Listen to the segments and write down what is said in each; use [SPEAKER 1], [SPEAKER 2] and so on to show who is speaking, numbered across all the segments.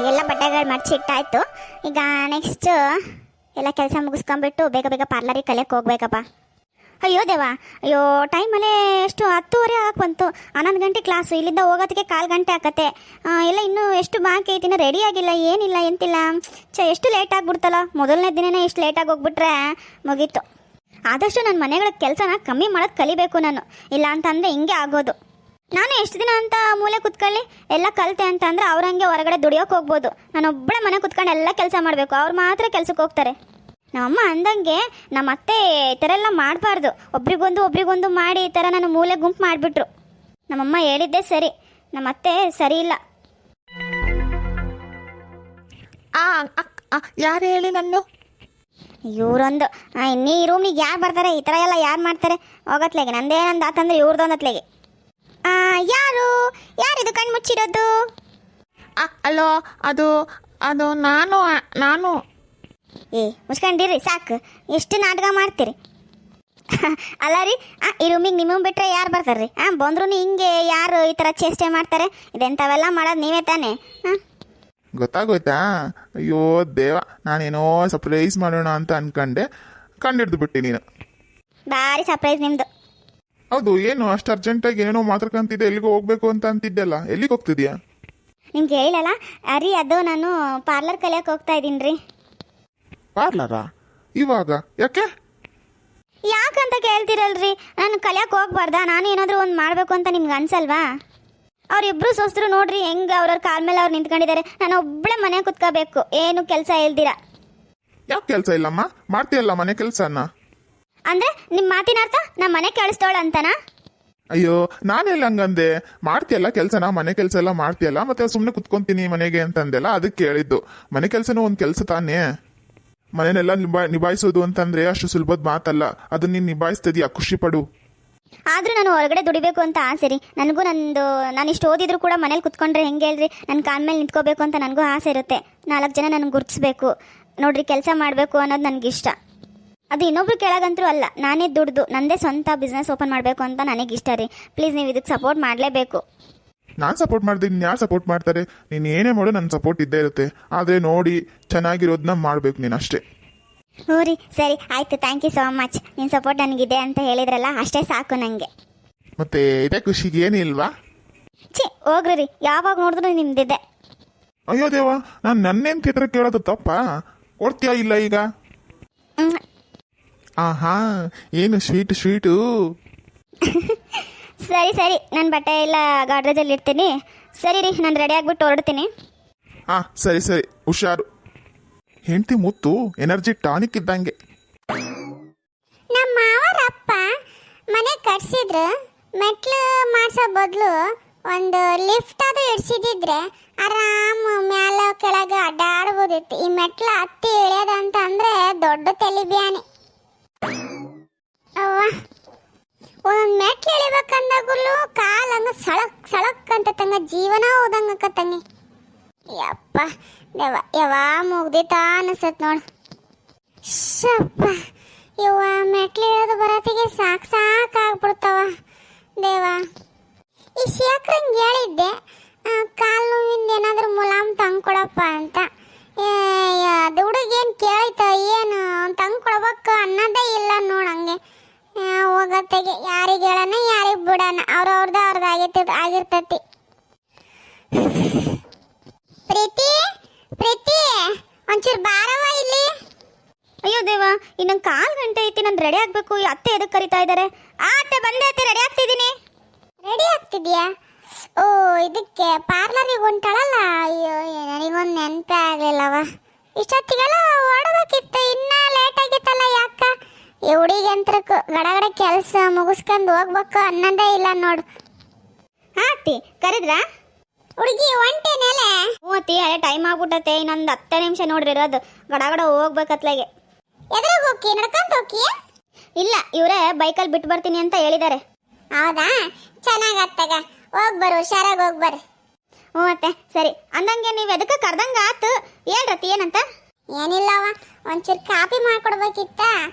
[SPEAKER 1] ಎಲ್ಲ ಬಟ್ಟೆಗಳು ಮಡ್ಚಿಟ್ಟಾಯ್ತು. ಈಗ ನೆಕ್ಸ್ಟ್ ಎಲ್ಲ ಕೆಲಸ ಮುಗಿಸ್ಕೊಂಬಿಟ್ಟು ಬೇಗ ಬೇಗ ಪಾರ್ಲರಿಗೆ ಕಲಿಯಕ್ಕೆ ಹೋಗ್ಬೇಕಪ್ಪ. ಅಯ್ಯೋ ದೇವಾ, ಅಯ್ಯೋ ಟೈಮಲ್ಲೇ ಎಷ್ಟು 10:30 ಆಗಕ್ಕೆ ಬಂತು. 11 ಗಂಟೆ ಕ್ಲಾಸು, ಇಲ್ಲಿಂದ ಹೋಗೋದಕ್ಕೆ 1/4 ಗಂಟೆ ಆಕತ್ತೆ. ಎಲ್ಲ ಇನ್ನೂ ಎಷ್ಟು ಬಾಕಿ ಐತಿ, ಇನ್ನೂ ರೆಡಿ ಆಗಿಲ್ಲ, ಏನಿಲ್ಲ ಎಂತಿಲ್ಲ. ಎಷ್ಟು ಲೇಟ್ ಆಗಿಬಿಡ್ತಲ್ಲ. ಮೊದಲನೇ ದಿನನೇ ಇಷ್ಟು ಲೇಟಾಗಿ ಹೋಗ್ಬಿಟ್ರೆ ಮುಗೀತು. ಆದಷ್ಟು ನನ್ನ ಮನೆಗಳ ಕೆಲಸನ ಕಮ್ಮಿ ಮಾಡೋದು ಕಲಿಬೇಕು ನಾನು, ಇಲ್ಲ ಅಂತಂದರೆ ಹಿಂಗೆ ಆಗೋದು. ನಾನು ಎಷ್ಟು ದಿನ ಅಂತ ಮೂಲೆ ಕುತ್ಕೊಳ್ಳಿ, ಎಲ್ಲ ಕಲಿತೆ ಅಂತ ಅಂದರೆ ಅವ್ರಂಗೆ ಹೊರಗಡೆ ದುಡಿಯೋಕೆ ಹೋಗ್ಬೋದು. ನಾನೊಬ್ಬಳೆ ಮನೆ ಕುತ್ಕೊಂಡು ಎಲ್ಲ ಕೆಲಸ ಮಾಡಬೇಕು, ಅವ್ರು ಮಾತ್ರ ಕೆಲ್ಸಕ್ಕೆ ಹೋಗ್ತಾರೆ. ನಮ್ಮಮ್ಮ ಅಂದಂಗೆ ನಮ್ಮ ಅತ್ತೆ ಈ ಥರ ಎಲ್ಲ ಮಾಡಬಾರ್ದು, ಒಬ್ರಿಗೊಂದು ಮಾಡಿ ಈ ಥರ ನಾನು ಮೂಲೆ ಗುಂಪು ಮಾಡಿಬಿಟ್ರು. ನಮ್ಮಮ್ಮ ಹೇಳಿದ್ದೆ ಸರಿ, ನಮ್ಮ ಅತ್ತೆ ಸರಿ ಇಲ್ಲ.
[SPEAKER 2] ಯಾರು ಹೇಳಿ ನಾನು?
[SPEAKER 1] ಇವರೊಂದು ಇನ್ನೀ ರೂಮಿಗೆ ಯಾರು ಬರ್ತಾರೆ, ಈ ಥರ ಎಲ್ಲ ಯಾರು ಮಾಡ್ತಾರೆ? ಹೋಗತ್ಲೆಗೆ ನಂದೇನಂದು ಆತಂದ್ರೆ ಇವ್ರದೊಂದತ್ಲೆಗೆ. ಯಾರಿದು ಕಣ್ಣು ಮುಚ್ಚಿರೋದು?
[SPEAKER 2] ಅಲೋ, ಅದು ನಾನು
[SPEAKER 1] ಮುಚ್ಕೊಂಡಿರಿ ಸಾಕು, ಎಷ್ಟು ನಾಟಕ ಮಾಡ್ತೀರಿ. ಅಲ್ಲ ರೀ, ಈ ರೂಮಿಗೆ ನಿಮಗೆ ಬಿಟ್ಟರೆ ಯಾರು ಬರ್ತಾರೆ ರೀ? ಬಂದ್ರು ಹಿಂಗೆ ಯಾರು ಈ ಥರ ಚೇಷ್ಟೆ ಮಾಡ್ತಾರೆ? ಇದೆಂಥವೆಲ್ಲ ಮಾಡೋದು ನೀವೇ ತಾನೇ?
[SPEAKER 3] ಗೊತ್ತಾಗೋಯ್ತಾ? ಅಯ್ಯೋ ದೇವ, ನಾನೇನೋ ಸರ್ಪ್ರೈಸ್ ಮಾಡೋಣ ಅಂತ ಅನ್ಕೊಂಡೆ, ಕಂಡಿಡ್ದು ಬಿಟ್ಟು ನೀನು.
[SPEAKER 1] ಭಾರಿ ಸರ್ಪ್ರೈಸ್ ನಿಮ್ಮದು.
[SPEAKER 3] ಹೌದು, ಏನು ಅಷ್ಟು ಅರ್ಜೆಂಟಾಗಿ ಏನೇನೋ ಮಾತಾಡ್ಕೊಂತಿದ್ದೆ, ಎಲ್ಲಿಗೋ ಹೋಗ್ಬೇಕು ಅಂತ ಅಂತಿದ್ದೆಲ್ಲ, ಎಲ್ಲಿಗೆ ಹೋಗ್ತಿದ್ಯಾ?
[SPEAKER 1] ನಿಮ್ಗೆ ಹೇಳಿಲ್ಲಲ್ಲ ರೀ, ಅದು ನಾನು ಪಾರ್ಲರ್ ಕಲಿಯಕ್ಕೆ ಹೋಗ್ತಾ ಇದ್ದೀನಿ ರೀ.
[SPEAKER 3] ಪಾರ್ಲರಾ? ಇವಾಗ ಯಾಕೆ?
[SPEAKER 1] ಯಾಕಂತ ಕೇಳ್ತಿರಲ್ರಿ, ನಾನು ಕಲಿಯಕ್ಕೆ ಹೋಗ್ಬಾರ್ದಾ? ನಾನು ಏನಾದರೂ ಒಂದು ಮಾಡಬೇಕು ಅಂತ ನಿಮ್ಗೆ ಅನ್ಸಲ್ವಾ? ಅವರಿಬ್ರು ಸೊಸರು ನೋಡ್ರಿ ಹೆಂಗೆ ಅವ್ರವ್ರ ಕಾಲ ಮೇಲೆ ಅವ್ರು ನಿಂತ್ಕೊಂಡಿದ್ದಾರೆ. ನಾನು ಒಬ್ಬಳೆ ಮನೆ ಕುತ್ಕೋಬೇಕು, ಏನು ಕೆಲಸ ಇಲ್ದಿರ.
[SPEAKER 3] ಯಾಕೆ ಕೆಲಸ ಇಲ್ಲಮ್ಮ? ಮಾಡ್ತೀಯಲ್ಲ ಮನೆ ಕೆಲಸನ.
[SPEAKER 1] ಅಂದ್ರೆ ನಿಮ್ಮ ಮಾತಿನ ಅರ್ಥ ನಮ್ಮ ಮನೆ ಕೇಳಿಸ್ತೋಳ ಅಂತನಾ?
[SPEAKER 3] ಅಯ್ಯೋ, ನಾನೆಲ್ಲ ಹಂಗಂದೆ. ಮಾಡ್ತೀಯಲ್ಲ ಕೆಲಸನ, ಮನೆ ಕೆಲಸ ಎಲ್ಲ ಮಾಡ್ತೀಯಲ್ಲ, ಮತ್ತೆ ಸುಮ್ಮನೆ ಕುತ್ಕೊಂತೀನಿ ಮನೆಗೆ ಅಂತಂದೆಲ್ಲ, ಅದಕ್ಕೆ ಕೇಳಿದ್ದು. ಮನೆ ಕೆಲಸನೂ ಒಂದು ಕೆಲಸ ತಾನೇ. ಮನೆಯನ್ನೆಲ್ಲ ನಿಭಾಯಿಸೋದು ಅಂತಂದ್ರೆ ಅಷ್ಟು ಸುಲಭದ ಮಾತಲ್ಲ. ಅದನ್ನ ನೀನು ನಿಭಾಯಿಸ್ತಿದ್ಯಾ, ಖುಷಿ ಪಡು.
[SPEAKER 1] ಆದ್ರೂ ನಾನು ಹೊರಗಡೆ ದುಡಿಬೇಕು ಅಂತ ಆಸೆ ರೀ ನನಗೂ. ನಾನು ಇಷ್ಟು ಓದಿದ್ರು ಕೂಡ ಮನೇಲಿ ಕುತ್ಕೊಂಡ್ರೆ ಹೆಂಗೆ ಹೇಳ್ರಿ, ನನ್ನ ಕಾಲ ಮೇಲೆ ನಿಂತ್ಕೋಬೇಕು ಅಂತ ನನಗೂ ಆಸೆ ಇರುತ್ತೆ. 4 ಜನ ನನಗೆ ಗುರ್ತಿಸ್ಬೇಕು ನೋಡ್ರಿ, ಕೆಲಸ ಮಾಡಬೇಕು ಅನ್ನೋದು ನನಗಿಷ್ಟ. ಅದು ಇನ್ನೊಬ್ರು ಕೆಳಗಂತರೂ ಅಲ್ಲ, ನಾನೇ ದುಡ್ದು ನನ್ನದೇ ಸ್ವಂತ ಬಿಸ್ನೆಸ್ ಓಪನ್ ಮಾಡಬೇಕು ಅಂತ ನನಗಿಷ್ಟ ರೀ. ಪ್ಲೀಸ್ ನೀವು ಇದಕ್ಕೆ ಸಪೋರ್ಟ್ ಮಾಡಲೇಬೇಕು.
[SPEAKER 3] ನಾನು ಸಪೋರ್ಟ್ ಮಾಡ್ತೀನಿ, ಯಾರು ಸಪೋರ್ಟ್ ಮಾಡ್ತಾರೆ? ನೀನು ಏನೇ ಮಾಡು ನನ್ನ ಸಪೋರ್ಟ್ ಇದ್ದೇ ಇರುತ್ತೆ. ಆದರೆ ನೋಡಿ ಚೆನ್ನಾಗಿರೋದನ್ನ ಮಾಡಬೇಕು ನೀನು, ಅಷ್ಟೇ.
[SPEAKER 1] ಹ್ಞೂ ರೀ, ಸರಿ ಆಯಿತು. Thank you so much. ನಿಮ್ಮ ಸಪೋರ್ಟ್ ನನಗಿದೆ ಅಂತ ಹೇಳಿದ್ರಲ್ಲ, ಅಷ್ಟೇ ಸಾಕು ನನಗೆ.
[SPEAKER 3] ಮತ್ತೆ ಇದೇ ಖುಷಿಗೆ ಏನಿಲ್ವಾ?
[SPEAKER 1] ಹೋಗ್ರಿ, ಯಾವಾಗ ನೋಡಿದ್ರು ನಿಮ್ದಿದೆ.
[SPEAKER 3] ಅಯ್ಯೋ ದೇವ, ನಾನು ನನ್ನೇನು ಥಿಯೇಟರ್ ಕೇಳೋದು ತಪ್ಪಾ? ಕೊಡ್ತೀಯಾ ಇಲ್ಲ ಈಗ? ಆಹಾ, ಏನು ಸ್ವೀಟು.
[SPEAKER 1] ಸರಿ, ನಾನು ಬಟ್ಟೆ ಎಲ್ಲ ಗಾಡ್ರೇಜಲ್ಲಿ ಇಡ್ತೀನಿ. ಸರಿ ರೀ, ನಾನು ರೆಡಿ ಆಗಿಬಿಟ್ಟು ಹೊರಡ್ತೀನಿ.
[SPEAKER 3] ಸರಿ ಹುಷಾರು. ಹೆಂಡತಿ ಮುತ್ತು ಎನರ್ಜಿ ಟಾನಿಕ್ ಇದ್ದಂಗೆ.
[SPEAKER 1] ನಮ್ಮ ಮಾವರಪ್ಪ ಮನೆ ಕಟ್ಸಿದ್ರು, ಮೆಟ್ಲು ಮಾಡಿಸೋ ಬದಲು ಒಂದು ಲಿಫ್ಟ್ ಅದು ಇಡ್ಸಿದ್ರೆ ಆರಾಮ ಮ್ಯಾಲ ಕೆಳಗೆ ಅಡ್ಡಾಡ್ಬೋದಿತ್ತು. ಈ ಮೆಟ್ಲು ಹತ್ತಿ ಇಳಿಯೋದಂತ ಅಂದ್ರೆ ದೊಡ್ಡ ತಲೆಬ್ಯಾನಿ. ಅವ್ವ, ಒಂದೊಂದು ಮೆಟ್ಲು ಇಳಿಬೇಕಂದಾಗಲು ಕಾಲು ಹಂಗ ಸಳಕ್ ಅಂತ ತಂಗ ಜೀವನ ಹೋದಂಗ ತಂಗಿ. ಯಪ್ಪ ಯವ ಮುಗ್ದಿತ ಅನಿಸತ್ ನೋಡು. ಶಪ್ಪ ಯವ್ವ, ಮೆಟ್ಲು ಇಳೋದು ಬರತ್ತಿಗೆ ಸಾಕಾಗ್ಬಿಡ್ತಾವ ದೇವ. ಈ ಶೇಖರಂಗೆ ಹೇಳಿದ್ದೆ ಕಾಲು ನೋವಿಂದ ಏನಾದರೂ ಮುಲಾಮ್ ತಂದ್ಕೊಡಪ್ಪ ಅಂತ. ಅದು ಹುಡುಗೇನು ಕೇಳಿತ ಏನು ತಂದ್ಕೊಡ್ಬೇಕು ಅನ್ನೋದೇ ಇಲ್ಲ ನೋಡಂಗೆ. ಹೋಗತ್ತೆಗೆ ಯಾರಿಗೆ ಹೇಳೋಣ ಯಾರಿಗೆ ಬಿಡೋಣ, ಅವ್ರವ್ರದ್ದು ಆಗಿರ್ತತಿ. ಪ್ರೀತಿ ಒಂಚೂರು ಬಾರವ ಇಲ್ಲಿ. ಅಯ್ಯೋ ದೇವ, ಇನ್ನೊಂದು 1/4 ಗಂಟೆ ಐತಿ, ನಾನು ರೆಡಿ ಆಗಬೇಕು. ಈ ಅತ್ತೆ ಎದಕ್ಕೆ ಕರಿತಾ ಇದ್ದಾರೆ? ಅತ್ತೆ ಬಂದೆ ಅತ್ತೆ, ರೆಡಿ ಆಗ್ತಿದ್ದೀನಿ. ರೆಡಿ ಆಗ್ತಿದ್ಯಾ? ಓ, ಇದಕ್ಕೆ ಪಾರ್ಲರಿಗೆ ಹೊಂಟಾಳಲ್ಲ. ಅಯ್ಯೋ, ನನಗೊಂದು ನೆನಪೇ ಆಗಲಿಲ್ಲವ. ಇಷ್ಟೊತ್ತಿಗೆಲ್ಲ ಓಡಬೇಕಿತ್ತು, ಇನ್ನೂ ಲೇಟ್ ಆಗಿತ್ತಲ್ಲ ಯಾಕ? ಈ ಹುಡುಗಿ ಅಂತರಕ್ಕೂ ಗಡಗಡ ಕೆಲಸ ಮುಗಿಸ್ಕೊಂಡು ಹೋಗ್ಬೇಕು ಅನ್ನೋದೇ ಇಲ್ಲ ನೋಡು. ಅತ್ತಿ ಕರೆದ್ರಾ? ಹುಡುಗಿ ಒಂಟೇನೆಲೆ? ಹ್ಞೂ ಅತ್ತಿ, ಅದೇ ಟೈಮ್ ಆಗ್ಬಿಟ್ಟತ್ತೆ. ಇನ್ನೊಂದು 10 ನಿಮಿಷ ನೋಡ್ರಿ ಇರೋದು. ಗಡಗಡ ಹೋಗ್ಬೇಕತ್ಲಾಗೆ. ಎದ್ರಾಗ ಹೋಗಿ ನಡ್ಕೊಂತ ಹೋಗಿ? ಇಲ್ಲ, ಇವರೇ ಬೈಕಲ್ಲಿ ಬಿಟ್ಟು ಬರ್ತೀನಿ ಅಂತ ಹೇಳಿದ್ದಾರೆ. ಹೌದಾ, ಚೆನ್ನಾಗತ್ತಾಗ ಹೋಗ್ಬರು, ಹುಷಾರಾಗಿ ಹೋಗ್ಬರ್ರಿ. ಹ್ಞೂ ಅತ್ತೆ, ಸರಿ. ಅಂದಂಗೆ ನೀವು ಎದಕ್ಕೆ ಕರ್ದಂಗೆ ಆತು, ಹೇಳ್ರತಿ ಏನಂತ? ಏನಿಲ್ಲವ, ಒಂಚೂರು ಕಾಪಿ ಮಾಡ್ಕೊಡ್ಬೇಕಿತ್ತ,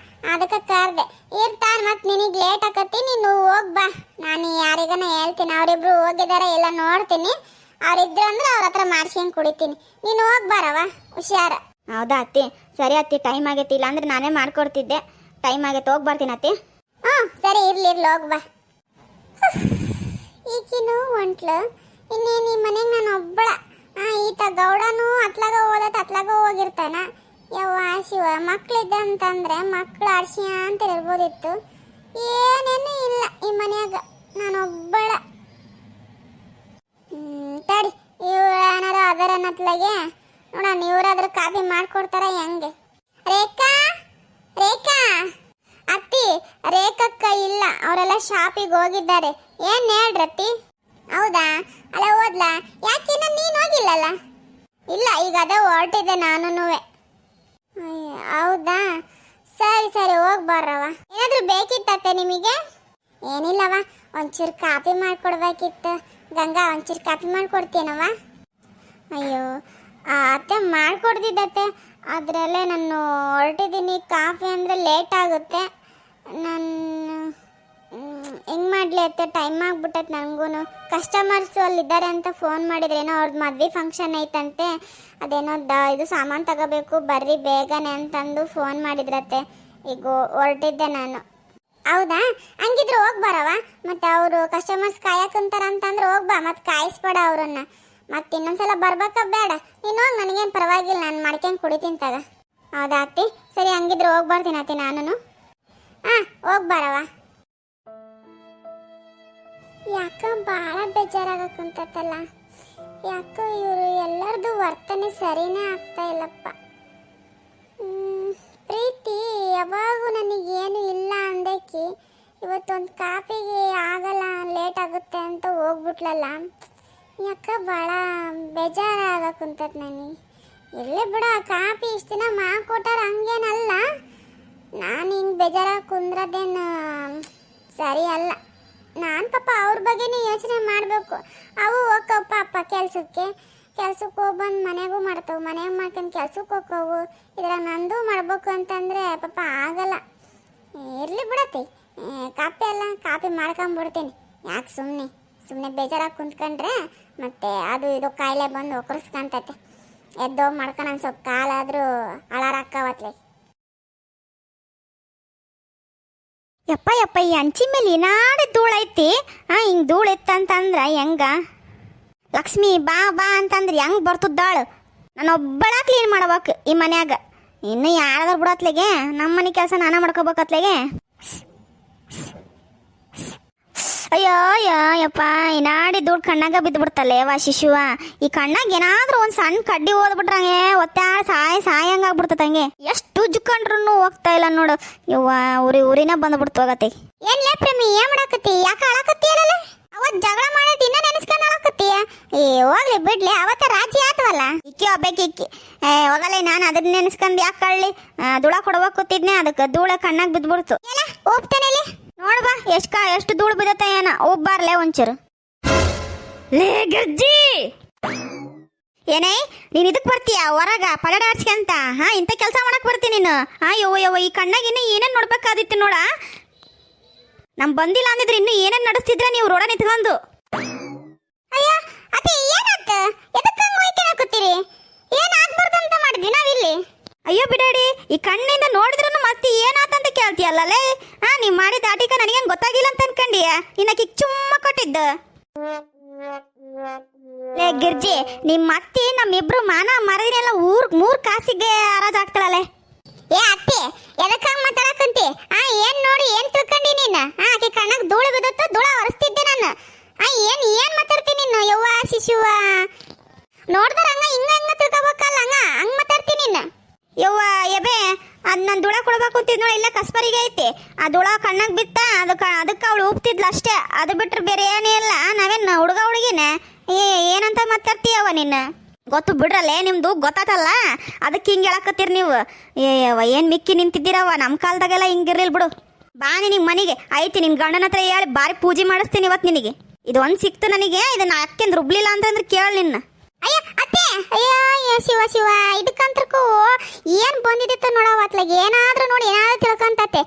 [SPEAKER 1] ಅದಕ್ಕೆ ಕರ್ದೆ. ಇರ್ತಾನೆ, ಮತ್ತೆ ನಿನಗೆ ಲೇಟ್ ಆಕತಿ, ನೀನು ಹೋಗಿ ಬಾ. ನಾನು ಯಾರಿಗನ ಹೇಳ್ತೀನಿ, ಅವರಿಬ್ರು ಹೋಗಿದ್ದಾರೆ ಎಲ್ಲ ನೋಡ್ತೀನಿ. ಅವ್ರಿದ್ರು ಅಂದ್ರೆ ಅವ್ರ ಹತ್ರ ಮಾಡ್ಸ್ಕೊಂಡ್ ಕುಡಿತೀನಿ. ನೀನು ಹೋಗಿ ಬರವ, ಹುಷಾರ. ಹೌದಾ ಅತ್ತಿ? ಸರಿ ಅತ್ತಿ, ಟೈಮ್ ಆಗೈತಿ, ಇಲ್ಲಾಂದ್ರೆ ನಾನೇ ಮಾಡ್ಕೊಡ್ತಿದ್ದೆ. ಟೈಮ್ ಆಗೈತೆ, ಹೋಗಿ ಬರ್ತೀನಿ ಅತ್ತಿ. ಸರಿ, ಇರ್ಲಿ ಹೋಗಿ ಬಾ. ಈಕಿನೂ ಹೊಂಟ್ಲು, ಇನ್ನೇನು ಈ ಮನೆಗೆ ನಾನು ಒಬ್ಬಳ. ಈತ ಗೌಡನು ಅತ್ಲಾಗ ಹೋಗಿರ್ತಾನ. ಯವ್ವ ಶಿವ, ಮಕ್ಳಿದ್ದ ಅಂತಂದ್ರೆ ಮಕ್ಳು ಆಡ್ಸಿಯ ಅಂತ ಇರ್ಬೋದಿತ್ತು. ಏನೇನು ಇಲ್ಲ ಈ ಮನ್ಯಾಗ, ನಾನೊಬ್ಬಳ. ತಡಿ, ಇವ್ರು ಏನಾರು ಅದರ ಅನ್ನತ್ಲಾಗೆ ನೋಡೋಣ, ಇವ್ರಾದ್ರೂ ಕಾಫಿ ಮಾಡ್ಕೊಡ್ತಾರ ಹೆಂಗೆ? ರೇಖಾ, ರೇಖಾ ಅತ್ತಿ, ರೇಖಕ್ಕ ಇಲ್ಲ, ಅವರೆಲ್ಲ ಶಾಪಿಗೆ ಹೋಗಿದ್ದಾರೆ. ಏನ್ ಹೇಳ್ರತ್ತಿ? ಹೌದಾ? ಅಲ್ಲ ಹೋದ್ಲಾ? ಯಾಕಿನ್ನ ನೀನು ಹೋಗಿಲ್ಲಲ್ಲ? ಇಲ್ಲ, ಈಗ ಅದೇ ಹೊರಟಿದ್ದೆ ನಾನುನುವೆ. ಹೌದಾ? ಸರಿ ಸರಿ, ಹೋಗಿ ಬರ್ರವ. ಏನಾದ್ರೂ ಬೇಕಿತ್ತತ್ತೆ ನಿಮಗೆ? ಏನಿಲ್ಲವ, ಒಂಚೂರು ಕಾಫಿ ಮಾಡ್ಕೊಡ್ಬೇಕಿತ್ತು. ಗಂಗಾ, ಒಂಚೂರು ಕಾಫಿ ಮಾಡ್ಕೊಡ್ತೀನವ? ಅಯ್ಯೋ ಅತ್ತೆ, ಮಾಡ್ಕೊಡ್ತಿದ್ದತ್ತೆ, ಅದರಲ್ಲೇ ನಾನು ಹೊರಟಿದ್ದೀನಿ. ಕಾಫಿ ಅಂದರೆ ಲೇಟ್ ಆಗುತ್ತೆ. ನಾನು ಹೆಂಗೆ ಮಾಡಲಿ ಅತ್ತೆ, ಟೈಮ್ ಆಗ್ಬಿಟ್ಟೈತೆ ನನಗೂ. ಕಸ್ಟಮರ್ಸು ಅಲ್ಲಿದ್ದಾರೆ ಅಂತ ಫೋನ್ ಮಾಡಿದ್ರೇನೋ, ಅವ್ರದ್ದು ಮದುವೆ ಫಂಕ್ಷನ್ ಐತಂತೆ, ಅದೇನೋ ಇದು ಸಾಮಾನು ತಗೋಬೇಕು ಬರ್ರಿ ಬೇಗನೆ ಅಂತಂದು ಫೋನ್ ಮಾಡಿದ್ರತ್ತೆ. ಈಗ ಹೊರಟಿದ್ದೆ ನಾನು. ಹೌದಾ? ಹಂಗಿದ್ರೆ ಹೋಗಿ ಬರವ. ಮತ್ತು ಅವರು ಕಸ್ಟಮರ್ಸ್ ಕಾಯಕ್ಕಂತಾರ ಅಂತಂದ್ರೆ ಹೋಗ್ಬಾ, ಮತ್ತು ಕಾಯಿಸ್ಬೇಡ ಅವ್ರನ್ನ. ಮತ್ತು ಇನ್ನೊಂದ್ಸಲ ಬರ್ಬೇಕ ಬೇಡ? ನೀನು ಹೋಗಿ, ನನಗೇನು ಪರವಾಗಿಲ್ಲ, ನಾನು ಮಾಡ್ಕೊಂಡು ಕುಡಿತೀನಿ ತಗ. ಹೌದಾ ಅತ್ತಿ? ಸರಿ, ಹಂಗಿದ್ರೆ ಹೋಗಿ ಬರ್ತೀನಿ ಅತ್ತಿ ನಾನು. ಹೋಗಿ ಬರವ. ಯಾಕ ಭಾಳ ಬೇಜಾರಾಗಕ್ಕಂತಲ್ಲ. ಯಾಕೋ ಇವರು ಎಲ್ಲರದು ವರ್ತನೆ ಸರಿನೇ ಆಗ್ತಾ ಇಲ್ಲಪ್ಪ. ಪ್ರೀತಿ ಯಾವಾಗೂ ನನಗೇನು ಇಲ್ಲ ಅಂದಕ್ಕೆ ಇವತ್ತೊಂದು ಕಾಫಿಗೆ ಆಗಲ್ಲ, ಲೇಟ್ ಆಗುತ್ತೆ ಅಂತ ಹೋಗ್ಬಿಟ್ಲಲ್ಲ. ಯಾಕ ಭಾಳ ಬೇಜಾರಾಗಕ್ಕಂತತ್ ನನಗೆ. ಇಲ್ಲೇ ಬಿಡ, ಕಾಫಿ ಇಷ್ಟು ದಿನ ಮಾಡಿಕೊಟ್ಟಾರ, ಹಂಗೇನಲ್ಲ. ನಾನು ಹಿಂಗೆ ಬೇಜಾರಾಗಿ ಕುಂದ್ರದೇನು ಸರಿ ಅಲ್ಲ. ನಾನು ಪಾಪ ಅವ್ರ ಬಗ್ಗೆನೇ ಯೋಚನೆ ಮಾಡಬೇಕು. ಅವು ಹೋಕ್ಕವು ಪಾಪ ಕೆಲ್ಸಕ್ಕೆ ಹೋಗಿ ಬಂದು ಮನೆಗೂ ಮಾಡ್ತಾವೆ, ಮನೆಗೆ ಮಾಡ್ಕೊಂಡು ಕೆಲ್ಸಕ್ಕೆ ಹೋಕ್ಕವು. ಇದ್ರಾಗ ನಂದು ಮಾಡ್ಬೇಕು ಅಂತಂದರೆ ಪಾಪ ಆಗಲ್ಲ. ಇರಲಿ ಬಿಡತ್ತೆ, ಕಾಫಿ ಮಾಡ್ಕೊಂಬಿಡ್ತೀನಿ. ಯಾಕೆ ಸುಮ್ಮನೆ ಬೇಜಾರಾಗಿ ಕುಂತ್ಕೊಂಡ್ರೆ ಮತ್ತೆ ಅದು ಇದು ಕಾಯಿಲೆ ಬಂದು ಒಕ್ಕರ್ಸ್ಕೊಂತೈತೆ. ಎದ್ದೋಗಿ ಮಾಡ್ಕೊಂಡು ಒಂದು ಸ್ವಲ್ಪ ಕಾಲಾದರೂ ಅಳಾರಾಕ್ಕವತ್ಲೆ. ಯಪ್ಪ ಯಪ್ಪ, ಈ ಅಂಚಿ ಮೇಲೆ ಏನಾಡೆ ಧೂಳೈತಿ. ಹಿಂಗೆ ಧೂಳು ಇತ್ತಂತಂದ್ರೆ ಹೆಂಗ? ಲಕ್ಷ್ಮಿ ಬಾ ಬಾ ಅಂತಂದ್ರೆ ಹೆಂಗೆ ಬರ್ತದ್ದಾಳು? ನಾನು ಒಬ್ಬಳ ಕ್ಲೀನ್ ಮಾಡ್ಬೇಕು ಈ ಮನ್ಯಾಗ. ಇನ್ನು ಯಾರಾದ್ರೂ ಬಿಡತ್ಲೆಗೆ, ನಮ್ಮ ಮನೆ ಕೆಲಸ ನಾನೇ ಮಾಡ್ಕೋಬೇಕತ್ಲೆಗೆ. ಅಯ್ಯೋ ಅಯ್ಯೋ ಯಪ್ಪ, ಏನಾಡಿ ಧೂಳು ಕಣ್ಣಾಗ ಬಿದ್ದು ಬಿಡ್ತಲ್ಲೇ ವಾ ಶಿಶುವ. ಈ ಕಣ್ಣಾಗ ಏನಾದ್ರೂ ಒಂದು ಸಣ್ಣ ಕಡ್ಡಿ ಓದ್ಬಿಟ್ರಂಗೆ ಒತ್ತಾಳ ಸಾಯಂಗಾಗ್ಬಿಡ್ತಂಗೆ. ಎಷ್ಟು ಉಜ್ಕೊಂಡ್ರು ಹೋಗ್ತಾ ಇಲ್ಲ ನೋಡು. ಯವ್ವ, ಊರಿನ ಬಂದ್ಬಿಡ್ತು ಹೋಗತ್ತೆ. ಏನ್ಲೇ ಪ್ರೇಮಿ, ಏನ್ ಮಾಡಾಕತ್ತಿ? ಯಾಕೆ ಅಳಕತ್ತೀಯಲ್ಲ? ಅವತ್ತು ಜಗಳ ಮಾಡೋದು ಇನ್ನ ನೆನೆಸ್ಕೊಂಡು ಅಳಕತ್ತೀಯ? ಹೋಗ್ಲಿ ಬಿಡ್ಲಿ, ಅವತ್ತ ರಾಜಿ ಆತವಲ್ಲ. ಇಕ್ಕಿ ಒಬ್ಬೇಕಿಕ್ಕಿ ಹೋಗಲ್ಲ. ನಾನು ಅದನ್ನ ನೆನೆಸ್ಕೊಂಡು ಯಾಕೆ ಕಳ್ಳಿ ಧೂಳ ಕೊಡ್ಬೇಕು ಕೂತಿದ್ನೆ, ಅದಕ್ಕೆ ಧೂಳ ಕಣ್ಣಾಗ ಬಿದ್ದುಬಿಡ್ತು. ಎಲ್ಲ ಹೋಗ್ತಾನೆ ನೋಡ್ಬಾ, ಎಷ್ಟು ಧೂಳು ಬಿದ್ದತ್ತ ಏನ. ಒಬ್ಬಾರ್ಲೆ ಒಂಚೂರು. ಲೇ ಗಜ್ಜಿ, ಏನೇ ನೀನು ಇದಕ್ಕೆ ಬರ್ತೀಯ ಹೊರಗ ಪಗಡ ಆಡ್ಸ್ಕಂತ? ಇಂಥ ಕೆಲಸ ಮಾಡಕ್ ಬರ್ತೀನಿ ನೀನು? ಯವ್ವ, ಈ ಕಣ್ಣಾಗ ಏನೇನು ನೋಡ್ಬೇಕಾದಿತ್ತು ನೋಡ. ನಮ್ ಬಂದಿಲ್ಲ ಅಂದಿದ್ರೆ ಇನ್ನು ಏನೇನು ನಡೆಸ್ತಿದ್ರ ನೀವು ರೋಡ ನಿಂತ್ಕೊಂಡು. ಅಯ್ಯ ಅತ್ತೆ, ಏನಾತ? ಎದಕ್ಕೆ ಹಂಗೆ ಹೋಯ್ಕೆ ಹಾಕುತ್ತೀರಿ? ಏನಾಗ್ಬಾರ್ದಂತ ಮಾಡಿದ್ವಿ ನಾವಿಲ್ಲಿ? ಅಯ್ಯೋ ಬಿಡಾಡಿ, ಈ ಕಣ್ಣಿಂದ ನೋಡಿದ್ರೂ ಮತ್ತೆ ಏನಾತಂತ ಕೇಳ್ತೀಯಲ್ಲೇ. ನೀವ್ ಮಾಡಿದ ಆಟಿಕ ನನಗೇನು ಗೊತ್ತಾಗಿಲ್ಲ ಅಂತ ಅನ್ಕಂಡಿಯ? ನಿನ್ನಕ್ಕೆ ಚುಮ್ಮ ಕೊಟ್ಟಿದ್ದ. ಲೇ ಗಿರ್ಜಿ, ನಿಮ್ಮ ಅತ್ತಿ ನಮ್ಮಿಬ್ರು ಮಾನ ಮರದಿನೆಲ್ಲ ಮೂರ್ ಕಾಸಿಗೆ ಹರಾಜಾಗ್ತಾಳಲೆ. ಏ ಅತ್ತಿ, ಎದಕ್ಕೆ ಹಂಗೆ ಮಾತಾಡಕಂತಿ? ಏನ್ ನೋಡಿ ಏನ್ ತಿಳ್ಕೊಂಡಿ ನೀನು? ಆಕೆ ಕಣ್ಣಾಗ ಧೂಳು ಬಿದ್ದತ್ತ, ಧೂಳ ಒರೆಸ್ತಿದ್ದೆ ನಾನು. ಏನ್ ಮಾತಾಡ್ತೀನಿ ನೀನು? ಯವ್ವ ಶಿಶುವ, ನೋಡ್ದಾರ ಹಿಂಗ ತಿಳ್ಕೊಬೇಕಲ್ಲ, ಹಂಗ ಮಾತಾಡ್ತೀನಿ ನೀನು. ಯವ್ವ ಎಬೆ, ಅದು ನಾನು ಧೂಳ ಕೊಡ್ಬೇಕು ಅಂತಿದ್ ನೋಡಿ, ಇಲ್ಲ ಕಸ್ಬರಿಗೆ ಐತಿ. ಆ ಧೂಳ ಕಣ್ಣಾಗ ಬಿತ್ತ, ಅದಕ್ಕೆ ಅವಳು ಉಪ್ತಿದ್ಲು ಅಷ್ಟೇ. ಅದು ಬಿಟ್ರೆ ಬೇರೆ ಏನೇ ಇಲ್ಲ. ನಾವೇನು ಹುಡುಗಿನ ಏನಂತ ಮಾತಾಡ್ತೀಯವ ನೀನು? ಗೊತ್ತು ಬಿಡ್ರಲ್ಲೇ, ನಿಮ್ದು ಗೊತ್ತಾತಲ್ಲ, ಅದಕ್ಕೆ ಹಿಂಗೆ ಹೇಳಕತ್ತೀರಿ ನೀವು. ಏನು ಮಿಕ್ಕಿ ನಿಂತಿದ್ದೀರವ? ನಮ್ಮ ಕಾಲದಾಗೆಲ್ಲ ಹಿಂಗಿರ್ಲಿಲ್ಲ ಬಿಡು. ಬಾ ನಿನಗೆ ಮನೆಗೆ ಐತಿ, ನಿನ್ನ ಗಂಡನ ಹತ್ರ ಹೇಳಿ ಬಾರಿ ಪೂಜೆ ಮಾಡಿಸ್ತೀನಿ ಇವತ್ತು ನಿನಗೆ. ಇದು ಒಂದು ಸಿಕ್ತು ನನಗೆ, ಇದನ್ನ ಅಕ್ಕೆಂದು ರುಬ್ಲಿಲ್ಲ ಅಂತಂದ್ರೆ ಕೇಳಿ ನಿನ್ನ. ಅಯ್ಯ ಅತ್ತೆ, ಅಯ್ಯ ಶಿವ, ಇದಕ್ಕಂತಕ್ಕೂ ಏನ್ ಬಂದಿದ್ದಿತ್ತು ನೋಡವತ್ಲಾಗ. ಏನಾದ್ರೂ ನೋಡಿ ಏನಾದ್ರೂ ತಿಳ್ಕೊಂತತೆ.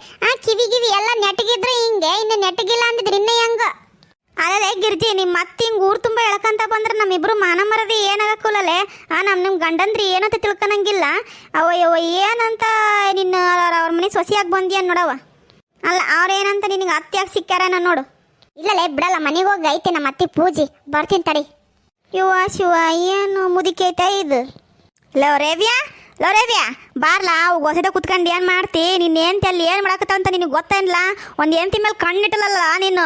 [SPEAKER 1] ಕಿವಿ ಎಲ್ಲ ನೆಟ್ಟಗಿದ್ರೆ ಹಿಂಗೆ, ಇನ್ನು ನೆಟ್ಟಗಿಲ್ಲ ಅಂದಿದ್ರೆ ಇನ್ನೇ ಹೆಂಗ? ಅಲ್ಲೇ ಗಿರ್ಜಿ ನಿಮ್ಮ ಮತ್ತೆ ಹಿಂಗೆ ಊರು ತುಂಬ ಎಳ್ಕಂತ ಬಂದ್ರೆ ನಮ್ಮಿಬ್ರು ಮಾನ ಮರದಿ ಏನಾಗಕ್ಕೂಲೇ ನಮ್ಮ ಗಂಡಂದ್ರಿ ಏನಂತ ತಿಳ್ಕೊಳಂಗಿಲ್ಲ ಅವಯ್ಯವ ಏನಂತ ನಿನ್ನ ಅವ್ರ ಮನೆ ಸೊಸೆಯಾಗಿ ಬಂದಿಯ ನೋಡವ ಅಲ್ಲ ಅವ್ರೇನಂತ ನಿನಗೆ ಅತ್ತೆಯಾಗಿ ಸಿಕ್ಕ್ಯಾರ ನಾನು ನೋಡು ಇಲ್ಲಲೇ ಬಿಡಲ್ಲ ಮನೆಗೆ ಹೋಗಿ ಐತೆ ನಮ್ಮ ಅತ್ತೆ ಪೂಜೆ ಬರ್ತೀನಿ ತಡಿ ಶಿವ ಏನು ಮುದುಕಿ ಐತೆ ಇದು ಲೋ ರೇವ್ಯಾ ಬಾರ್ಲಾ ಅವು ಗೊಸದ ಕುತ್ಕೊಂಡು ಏನು ಮಾಡ್ತಿ ನಿನ್ನ ಏನ್ತಿ ಅಲ್ಲಿ ಏನು ಮಾಡಕತ್ತ ಅಂತ ನಿನಗೆ ಗೊತ್ತಿಲ್ಲ ಒಂದು ಏನ್ತಿ ಮೇಲೆ ಕಣ್ಣಿಟ್ಟಲ್ಲ ನೀನು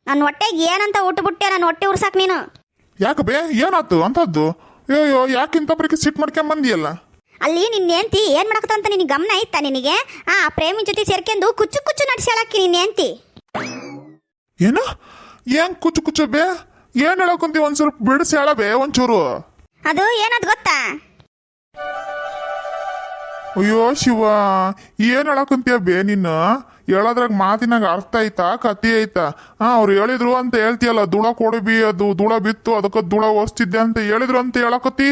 [SPEAKER 1] ನನ್ನ ಹೊಟ್ಟೆಗೆ ಏನಂತ ಉಟ್ಬಿಟ್ಟೆ ನನ್ನ ಹೊಟ್ಟೆ ಉರ್ಸಾಕ್ ನೀನು
[SPEAKER 3] ಯಾಕೆ ಬೇ ಏನಾಯ್ತು ಅಂತದ್ದು ಅಯ್ಯೋ ಯಾಕಿಂತ ಬರೀ ಸಿಟ್ ಮಾಡ್ಕೊಂಡ್ ಬಂದಿಯಲ್ಲ
[SPEAKER 1] ಅಲ್ಲಿ ನಿನ್ನ ಏನ್ತಿ ಏನು ಮಾಡಕತ್ತ ಅಂತ ನಿನಗೆ ಗಮನ ಐತಾ ನಿನಗೆ ಪ್ರೇಮಿ ಜೊತೆ ಸೇರ್ಕೊಂಡು ಕುಚ್ಚು ನಡ್ಸ್ಯಾಳಕ್ಕಿ ನಿನ್ನ ಏನ್ತಿ
[SPEAKER 3] ಏನು ಏನ್ ಕುಚ್ಚು ಬೇ ಏನ್ ಹೇಳಕೊಂತೀವಿ ಒಂದ್ ಸ್ವಲ್ಪ ಬಿಡಿಸಿ ಹೇಳಬೇ ಒಂಚೂರು
[SPEAKER 1] ಅದು ಏನದು ಗೊತ್ತಾ
[SPEAKER 3] ಅಯ್ಯೋ ಶಿವ ಏನ್ ಹೇಳಕೊಂತೀಯ ಬೇ ನೀನು ಹೇಳೋದ್ರಾಗ ಮಾತಿನಾಗ ಅರ್ಥ ಐತಾ ಕತಿ ಐತಾ ಅವ್ರು ಹೇಳಿದ್ರು ಅಂತ ಹೇಳ್ತೀಯಲ್ಲ ಧೂಳ ಕೊಡಬಿ ಅದು ಧೂಳ ಬಿತ್ತು ಅದಕ್ಕೆ ಧೂಳ ಓದಿಸ್ತಿದ್ದೆ ಅಂತ ಹೇಳಿದ್ರು ಅಂತ ಹೇಳಕತ್ತಿ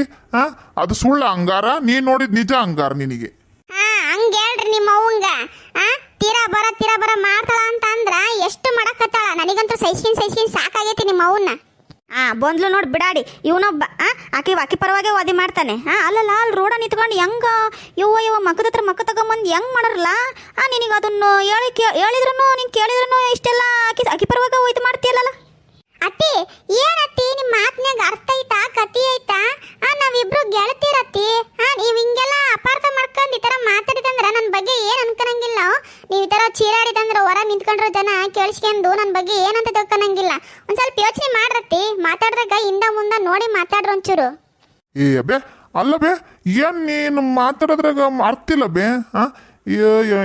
[SPEAKER 3] ಅದು ಸುಳ್ಳ ಹಂಗಾರ ನೀನ್ ನೋಡಿದ್ ನಿಜ ಹಂಗಾರ ನಿನಗೆ
[SPEAKER 1] ಹಂಗೆ ಹೇಳ್ರಿ ನಿಮ್ಮ ಅವ್ವಂಗ ತೀರಾ ಬರ ಮಾಡ್ತಾಳ ಅಂತ ಅಂದ್ರ ಎಷ್ಟು ಮಾಡಕತ್ತಾಳ ನನಗಂತೂ ಸೈಸ್ಕಿನ್ ಸಾಕಾಗೈತಿ ನಿಮ್ಮ ಅವ್ವನ್ನ ಬಂದ್ಲು ನೋಡಿ ಬಿಡಾಡಿ ಇವನೊಬ್ಬ ಆಕಿ ಪರವಾಗಿ ವಾದಿ ಮಾಡ್ತಾನೆ ಅಲ್ಲಲ್ಲ ಅಲ್ಲಿ ರೋಡ ನಿಂತ್ಕೊಂಡು ಹೆಂಗ ಇವ ಮಕ್ಕದ ಹತ್ರ ಮಕ್ಕ ತಗೊಂಬಂದು ಹೆಂಗ್ ಮಾಡರಲ್ಲ ನಿನಗೆ ಅದನ್ನು ಹೇಳಿದ್ರು ನೀನು ಕೇಳಿದ್ರು ಇಷ್ಟೆಲ್ಲ ಆಕಿ ಪರವಾಗಿ ಇದು ಮಾಡ್ತೀಯಲ್ಲ ಅತ್ತಿ ಏನತ್ತಿ ನಿಮ್ಮ ಮಾತನ್ಯಾಗ ಅರ್ಥ ಐತಾ ಕತಿ ಐತಾ ನಾವಿಬ್ರು ಗೆಳತಿರತ್ತಿ ನೀವು ಹಿಂಗೆಲ್ಲ ಅಪಾರ್ಥ ಮಾಡ್ಕೊಂಡು ಈ ಥರ ಮಾತಾಡಿದಂದ್ರೆ ನನ್ನ ಬಗ್ಗೆ ಏನು ಅನ್ಕೊಳಂಗಿಲ್ಲ ನೀವು ಈ ಥರ ಚೀರಾಡಿದಂದ್ರೆ ಹೊರ ನಿಂತ್ಕೊಂಡ್ರೋ ಜನ ಕೇಳಿಸ್ಕೊಂಡು ನನ್ನ ಬಗ್ಗೆ ಏನಂತ ತಿಳ್ಕೊಳಂಗಿಲ್ಲ ಒಂದು ಸ್ವಲ್ಪ ಯೋಚನೆ ಮಾಡ್ರತ್ತಿ ಮಾತಾಡ್ದಾಗ ಹಿಂದ ಮುಂದೆ ನೋಡಿ ಮಾತಾಡ್ರ ಒಂಚೂರು
[SPEAKER 3] ಏ ಬೇ ಅಲ್ಲ ಬೇ ಏನ್ ನೀನು ಮಾತಾಡೋದ್ರಾಗ ಅರ್ಥ ಇಲ್ಲ ಬೇ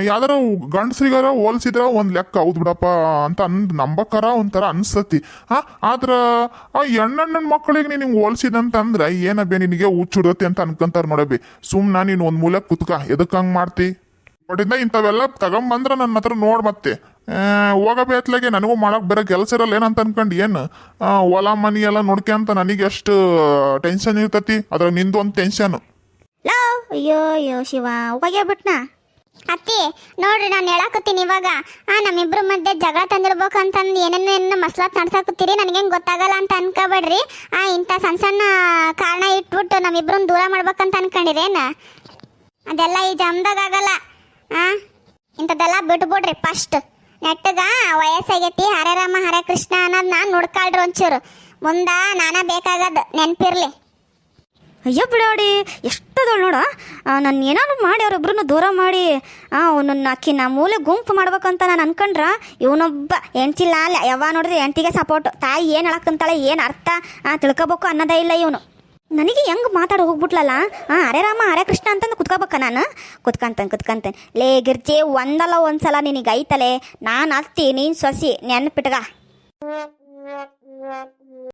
[SPEAKER 3] ಯಾವ್ದಾರ ಗಂಡಸ್ರಿಗಾರ ಹೋಲ್ಸಿದ್ರ ಒಂದ್ ಲೆಕ್ಕ ಹೌದ್ ಬಿಡಪ್ಪ ಅಂತ ನಂಬಕರ ಒಂಥರ ಅನ್ಸತಿ ಆದ್ರ ಆ ಹೆಣ್ಣಣ್ಣನ ಮಕ್ಕಳಿಗೆ ನೀನು ಹೋಲ್ಸಿದಂತಂದ್ರ ಏನಬೇ ನಿನಗೆ ಹುಚ್ಚಿಡತಿ ಅಂತ ಅನ್ಕೊಂತಾರ ನೋಡಬಿ ಸುಮ್ನ ನೀನು ಒಂದ್ ಮೂಲೆ ಕುತ್ಕ ಎದಕ್ ಹಂಗ್ ಮಾಡ್ತಿ ಬಟ್ಟಿಂದ ಇಂಥವೆಲ್ಲ ತಗೊಂಬಂದ್ರ ನನ್ನ ಹತ್ರ ನೋಡ್ ಮತ್ತೆ ಹೋಗಬೇತ್ಲಾಗೆ ನನಗೂ ಮಾಡಕ್ ಬೇರೆ ಕೆಲಸ ಇರಲ್ಲ ಏನಂತ ಅನ್ಕೊಂಡು ಏನು ಹೊಲ ಮನಿ ಎಲ್ಲ ನೋಡ್ಕೊಂತ ನನಗೆ ಎಷ್ಟು ಟೆನ್ಷನ್ ಇರ್ತತಿ ಅದ್ರ ನಿಂದು ಒಂದು ಟೆನ್ಷನ್
[SPEAKER 1] ಅಯ್ಯೋ ಶಿವ ಹೋಗ್ಯಾ ಬಿಟ್ನಾ ಅತ್ತಿ ನೋಡ್ರಿ ನಾನು ಹೇಳಾಕತ್ತೀನಿ ಇವಾಗ ನಮ್ಮಿಬ್ರ ಮಧ್ಯೆ ಜಗಳ ತಂದಿರ್ಬೇಕು ಅಂತಂದು ಏನೇನು ಮಸ್ಲಾತ್ ನಡ್ಸಾಕತ್ತೀರಿ ನನಗೇನು ಗೊತ್ತಾಗಲ್ಲ ಅಂತ ಅನ್ಕೋಬೇಡ್ರಿ ಇಂಥ ಸಣ್ಣ ಕಾರಣ ಇಟ್ಬಿಟ್ಟು ನಮ್ಮಿಬ್ರನ್ನ ದೂರ ಮಾಡ್ಬೇಕಂತ ಅನ್ಕೊಂಡಿರೇನ ಅದೆಲ್ಲ ಈ ಜಮ್ದಾಗ ಆಗಲ್ಲ ಇಂಥದ್ದೆಲ್ಲ ಬಿಟ್ಬಿಡ್ರಿ ಫಸ್ಟ್ ನೆಟ್ಟಗ ವಯಸ್ಸಾಗೈತಿ ಹರೇ ರಾಮ ಹರೇ ಕೃಷ್ಣ ಅನ್ನೋದು ನಾನು ನೋಡ್ಕೊಳ್ರಿ ಒಂಚೂರು ಮುಂದೆ ನಾನಾ ಬೇಕಾಗದು ನೆನಪಿರ್ಲಿ ಅಯ್ಯೋ ಬಿಡೋಡಿ ಎಷ್ಟದಳು ನೋಡ ನಾನು ಏನಾದ್ರು ಮಾಡಿ ಅವರಿಬ್ರನ್ನ ದೂರ ಮಾಡಿ ಅವನನ್ನ ಅಕ್ಕಿನ ಮೂಲೆ ಗುಂಪು ಮಾಡ್ಬೇಕಂತ ನಾನು ಅನ್ಕೊಂಡ್ರ ಇವನೊಬ್ಬ ಹೆಂಡ್ತಿಲ್ಲ ಅಲ್ಲ ಯಾವ ನೋಡಿದ್ರೆ ಹೆಂಡ್ತಿಗೆ ಸಪೋರ್ಟು ತಾಯಿ ಏನು ಹೇಳಕ್ಕಂತಾಳೆ ಏನು ಅರ್ಥ ತಿಳ್ಕೊಬೇಕು ಅನ್ನೋದೇ ಇಲ್ಲ ಇವನು ನನಗೆ ಹೆಂಗೆ ಮಾತಾಡಿ ಹೋಗ್ಬಿಟ್ಲಲ್ಲ ಹರೇ ರಾಮ ಹರೇ ಕೃಷ್ಣ ಅಂತಂದು ಕುತ್ಕೋಬೇಕ ನಾನು ಕುತ್ಕೊಂತೇನೆ ಲೇ ಗಿರ್ಜಿ ಒಂದಲ್ಲ ಒಂದ್ಸಲ ನಿನಗೆ ಐತಲೆ ನಾನು ಅತ್ತಿ ನೀನು ಸೊಸಿ ನೆನ್ಪಿಟ್ಗ